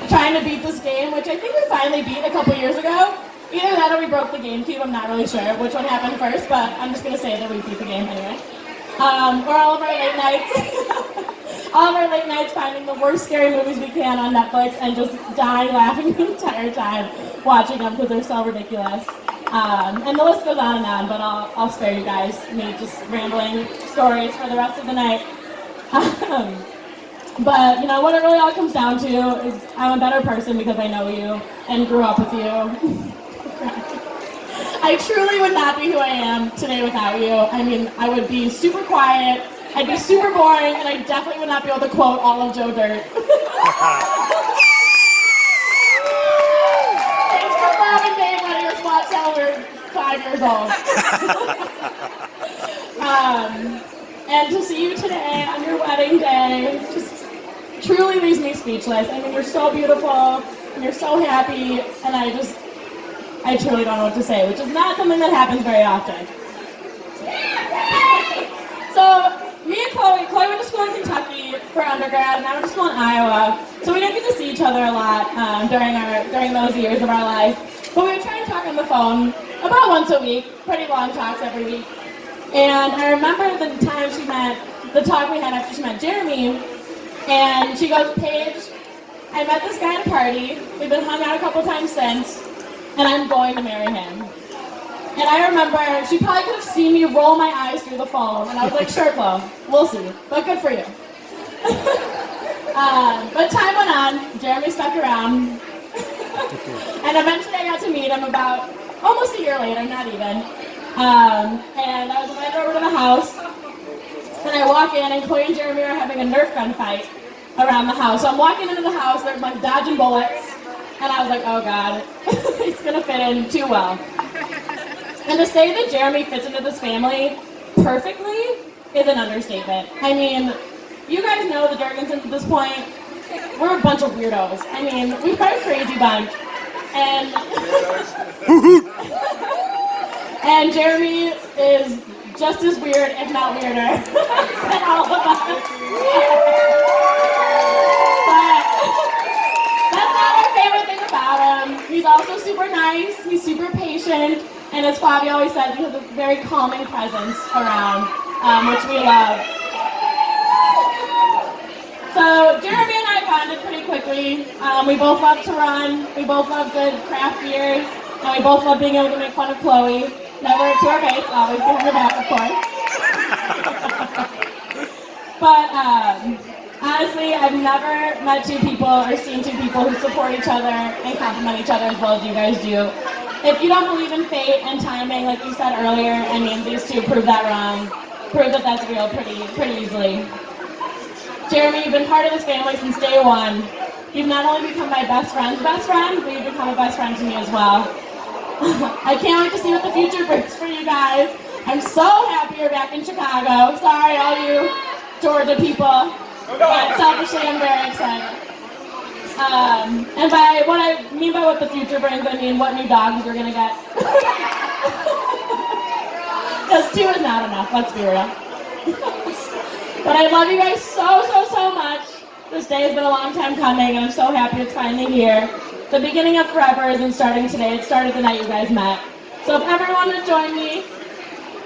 trying to beat this game, which I think we finally beat a couple years ago. Either that or we broke the GameCube, I'm not really sure which one happened first, but I'm just going to say that we beat the game anyway. Or all of our late nights, all of our late nights finding the worst scary movies we can on Netflix and just dying laughing the entire time watching them because they're so ridiculous. And the list goes on, but I'll spare you guys me just rambling stories for the rest of the night. But you know what it really all comes down to is I'm a better person because I know you and grew up with you. I truly would not be who I am today without you. I mean, I would be super quiet, I'd be super boring, and I definitely would not be able to quote all of Joe Dirt. Thanks for Bob and Dave letting us watch till we're 5 years old. And to see you today on your wedding day just truly leaves me speechless. I mean, you're so beautiful, and you're so happy, and I truly don't know what to say, which is not something that happens very often. So, me and Chloe went to school in Kentucky for undergrad, and I went to school in Iowa, so we didn't get to see each other a lot during those years of our life. But we would try and talk on the phone about once a week, pretty long talks every week. And I remember the time the talk we had after she met Jeremy, and she goes, Paige, I met this guy at a party, we've been hung out a couple times since, and I'm going to marry him. And I remember she probably could have seen me roll my eyes through the phone, and I was like, sure, Chloe, we'll see, but good for you. But time went on, Jeremy stuck around, and eventually I got to meet him about almost a year later, not even. And I was invited over to the house, and I walk in, and Chloe and Jeremy are having a Nerf gun fight around the house. So I'm walking into the house, they're like dodging bullets, and I was like, oh God, it's gonna fit in too well. And to say that Jeremy fits into this family perfectly is an understatement. I mean, you guys know the Durgansons at this point. We're a bunch of weirdos. I mean, we're a crazy bunch. And, and Jeremy is just as weird, if not weirder, than all of us. But that's not our favorite thing about him. He's also super nice, he's super patient, and as Fabi always says, he has a very calming presence around, which we love. So Jeremy and I bonded pretty quickly. We both love to run, we both love good craft beers, and we both love being able to make fun of Chloe. Never to her face, always behind her back, of course. But honestly, I've never met two people or seen two people who support each other and compliment each other as well as you guys do. If you don't believe in fate and timing, like you said earlier, I mean, these two prove that wrong. Prove that that's real pretty easily. Jeremy, you've been part of this family since day one. You've not only become my best friend, but you've become a best friend to me as well. I can't wait to see what the future brings for you guys. I'm so happy you're back in Chicago. Sorry, all you Georgia people. But selfishly, I'm very excited. And by what I mean by what the future brings, I mean what new dogs you're gonna get. Because 2 is not enough, let's be real. But I love you guys so much. This day has been a long time coming, and I'm so happy it's finally here. The beginning of forever isn't starting today, it started the night you guys met. So if everyone would join me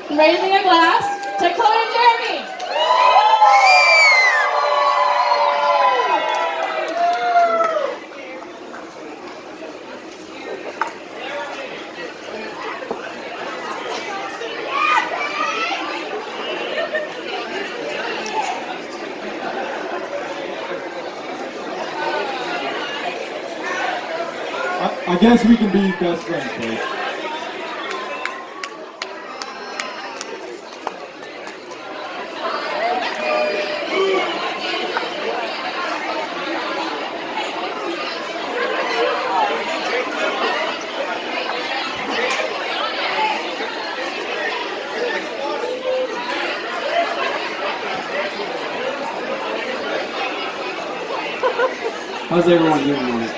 in raising a glass to Chloe and Jeremy. I guess we can be best friends, Paige. How's everyone doing tonight?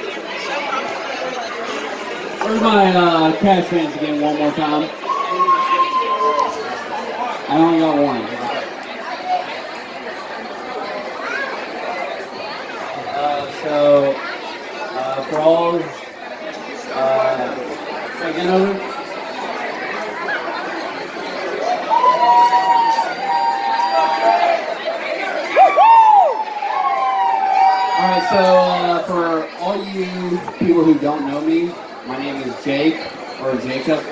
Where's my Cavs fans again one more time? I only got one. for all, again over. Alright, so for all you people who don't know me, my name is Jake, or Jacob.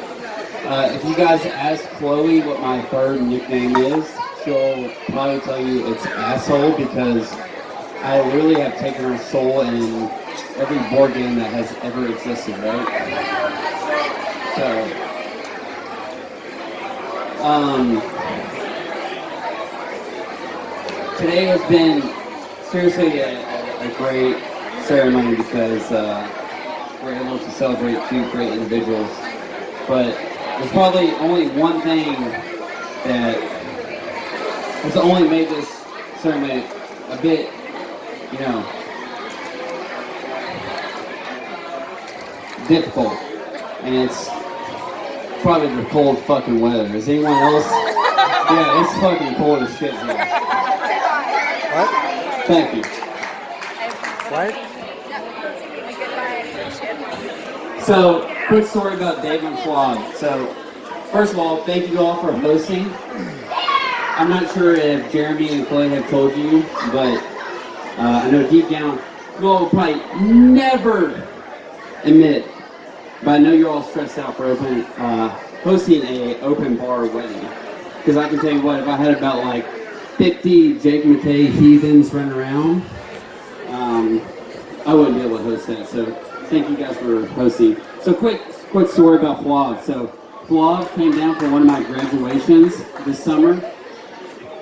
If you guys ask Chloe what my third nickname is, she'll probably tell you it's asshole, because I literally have taken her soul in every board game that has ever existed, right? So, today has been seriously a great ceremony, because we're able to celebrate two great individuals. But there's probably only one thing that has only made this ceremony a bit, you know, difficult, and it's probably the cold fucking weather. Is anyone else? Yeah, it's fucking cold as shit here. What? Thank you. What? So, quick story about Dave and Flog. So, first of all, thank you all for hosting. I'm not sure if Jeremy and Clay have told you, but I know deep down, you all will probably never admit, but I know you're all stressed out for hosting a open bar wedding. Because I can tell you what, if I had about like 50 Jake McKay heathens running around, I wouldn't be able to host that. So thank you guys for hosting. So quick story about Flog. So Flog came down for one of my graduations this summer,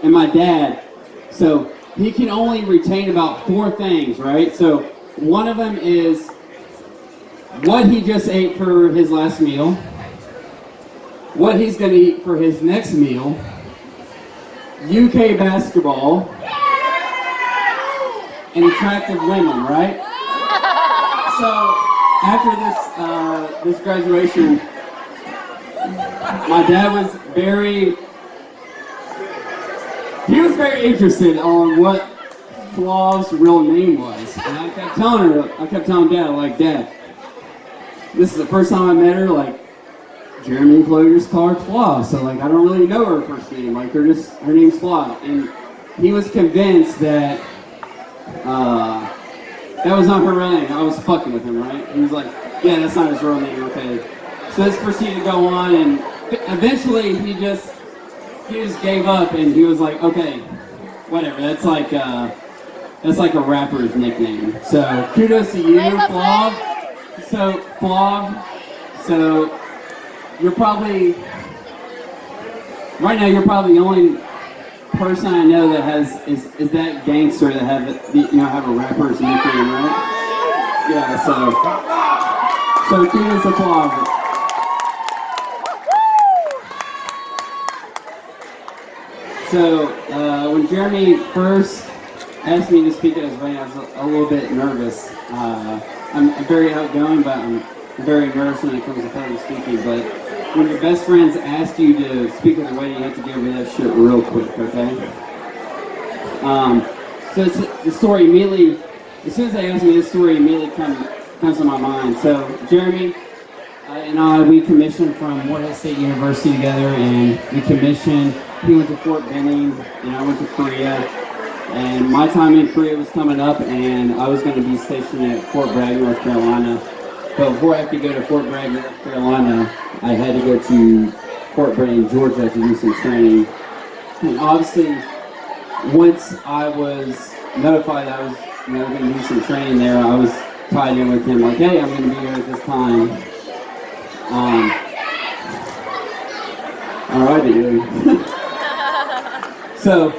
and my dad, so he can only retain about 4 things, right? So one of them is what he just ate for his last meal, what he's going to eat for his next meal, UK basketball, and attractive women, right? So after this graduation, my dad was very interested on what Flaw's real name was, and I kept telling Dad, like, Dad, this is the first time I met her, like, Jeremy and Chloe just call her Flaw, so like I don't really know her first name, like her name's Flaw, and he was convinced that that was not her real name. I was fucking with him, right? He was like, yeah, that's not his real name, okay. So this proceeded to go on, and eventually he just gave up, and he was like, okay, whatever, that's like a rapper's nickname. So kudos to you, Flaw. So Flaw, so you're probably the only person I know that is that gangster that have a rapper's nickname, right? Yeah, so kudos to Flaw. So when Jeremy first asked me to speak at his wedding, I was a little bit nervous. I'm very outgoing, but I'm very nervous when it comes to public speaking. But when your best friends ask you to speak at the wedding, you have to get over that shit real quick, okay? So the story immediately, as soon as they asked me, this story immediately comes to my mind. So Jeremy and I, we commissioned from Morehead State University together, and he went to Fort Benning, and I went to Korea. And my time in Korea was coming up, and I was going to be stationed at Fort Bragg, North Carolina. But before I could go to Fort Bragg, North Carolina, I had to go to Fort Benning, Georgia to do some training. And obviously, once I was notified I was going to do some training there, I was tied in with him, like, hey, I'm going to be here at this time. Alrighty, dude. So,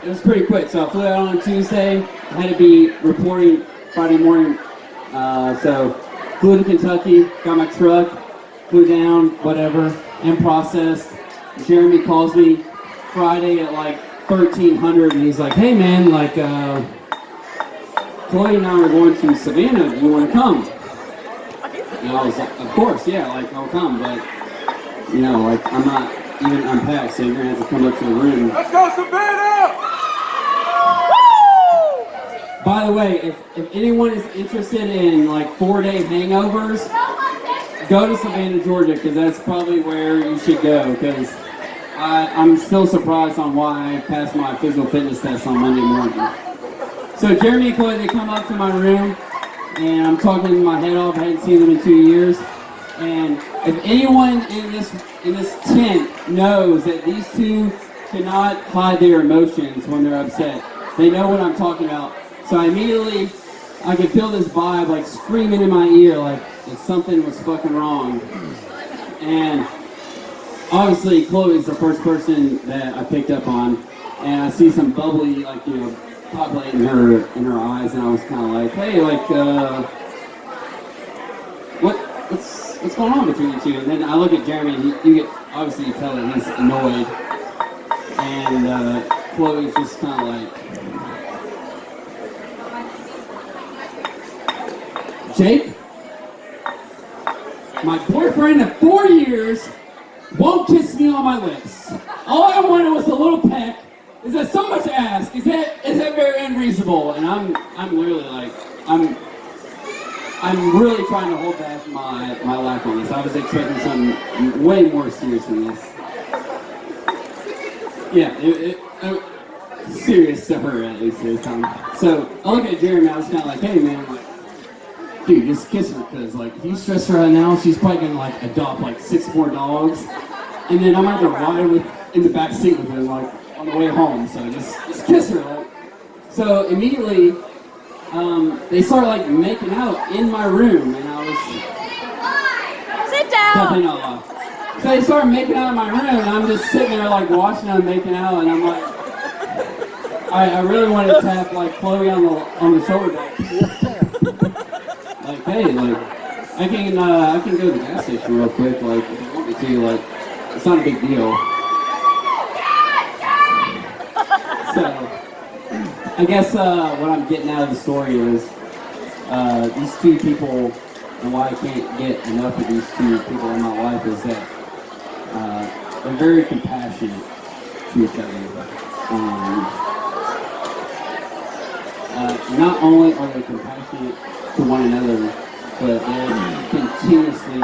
it was pretty quick. So I flew out on Tuesday. I had to be reporting Friday morning. So flew to Kentucky, got my truck, flew down, whatever, in process. Jeremy calls me Friday at like 1300, and he's like, hey man, like, Chloe and I are going to Savannah. Do you want to come? And I was like, of course, yeah, like, I'll come, but, you know, like, I'm not even unpacked, so you're going to have to come up to the room. Let's go, Savannah! By the way, if anyone is interested in like 4-day hangovers, go to Savannah, Georgia, because that's probably where you should go. Because I'm still surprised on why I passed my physical fitness test on Monday morning. So Jeremy and Chloe, they come up to my room, and I'm talking my head off. I hadn't seen them in 2 years. And if anyone in this tent knows that these two cannot hide their emotions when they're upset, they know what I'm talking about. So I could feel this vibe like screaming in my ear like if something was fucking wrong. And obviously Chloe's the first person that I picked up on, and I see some bubbly populate in her eyes, and I was kind of like, hey, like what's going on between you two? And then I look at Jeremy, and you tell that he's annoyed, and Chloe's just kind of like, Jake, my boyfriend of 4 years won't kiss me on my lips. All I wanted was a little peck. Is that so much to ask? Is that very unreasonable? And I'm literally like, I'm really trying to hold back my laugh on this. I was expecting something way more serious than this. Yeah, it serious to her at least this time. So I look at Jeremy, I was kind of like, hey man, like, dude, just kiss her, because like if you stress her out now, she's probably gonna like adopt like 6 more dogs, and then I'm gonna have to ride in the back seat with her like on the way home. So just kiss her. Like. So immediately, they started like making out in my room, and I was sit down. Definitely not loud. So they started making out in my room, and I'm just sitting there like watching them making out, and I'm like, I really wanted to tap like Chloe on the shoulder. Like, hey, like, I can go to the gas station real quick, like, if you want me to, like, it's not a big deal. So, I guess what I'm getting out of the story is these two people, and why I can't get enough of these two people in my life is that they're very compassionate to each other. Not only are they compassionate to one another, but they're continuously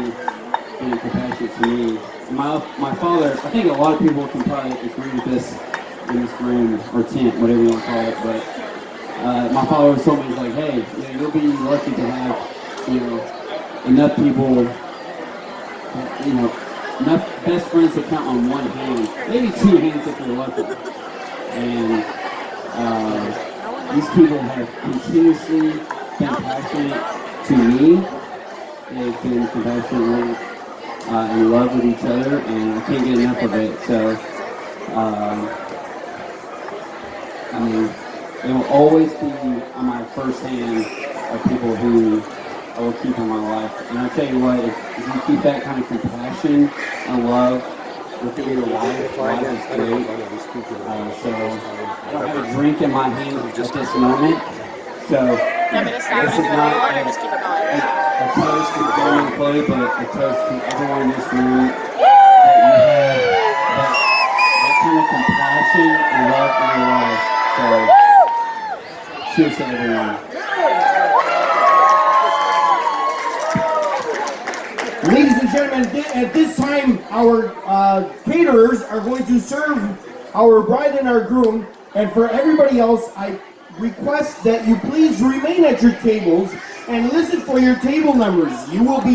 being compassionate to me. And my father, I think a lot of people can probably agree with this in this room, or tent, whatever you want to call it, but my father always told me, he's like, hey, you'll be lucky to have, enough people, enough best friends to count on one hand, maybe 2 hands if you're lucky. And these people have continuously been passionate to me. They've been compassionate in love with each other, and I can't get enough of it. So, they will always be on my first hand of people who I will keep in my life. And I tell you what, if you keep that kind of compassion and love within your life is great. So I don't have a drink in my hand at this moment. So this is not a toast to Jeremy and Chloe, but a toast to everyone in this room that you have that kind of compassion and love in your life. So cheers to everyone. Ladies and gentlemen, at this time, our caterers are going to serve our bride and our groom. And for everybody else, I request that you please remain at your tables and listen for your table numbers. You will be